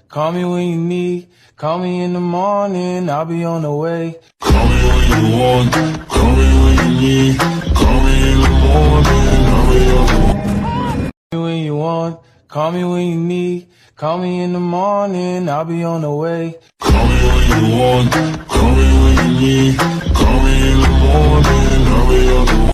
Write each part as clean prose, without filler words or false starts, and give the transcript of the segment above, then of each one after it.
call me when you need. Call me in the morning, I'll be on the way. Call me when you want, call me when you need. Call me in the morning, I'll be on the way. Call me when you want, call me when you need. Call me in the morning, I'll be on the way. Call me when you want, call me when you need. Call me in the morning, I'll be on the way.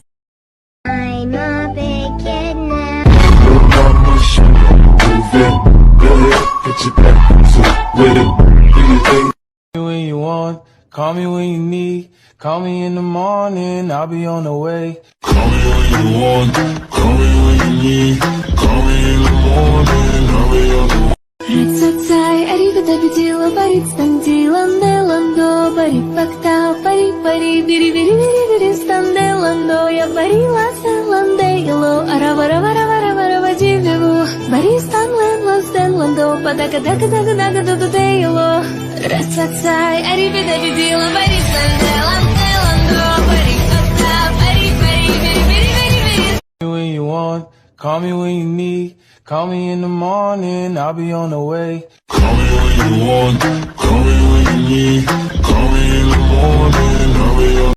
I'm a big kid now. Look on my shoulder, move it. Go ahead, get your back to with it. Do you think? Call me when you want, call me when you need. Call me in the morning, I'll be on the way. Call me when you want, call me when you need. Call me in the morning, I'll be on the way. Рацацай, аривидабидила, барит стандиланде ландо, барит бактау, пари пари, бири бири бири бири станде ландо, я барила селанде ило, аравараваравараварава дивеву, бари станлен лозден ландо, падака дака дака дака дака дейло. Рацацай, аривидабидила, барит станделанде ландо, барит бактау, пари пари, бири бири бири бири. Call me when you want, call me when you need. Call me in the morning, I'll be on the way. Call me when you want, call me when you need. Call me in the morning, I'll be on the way.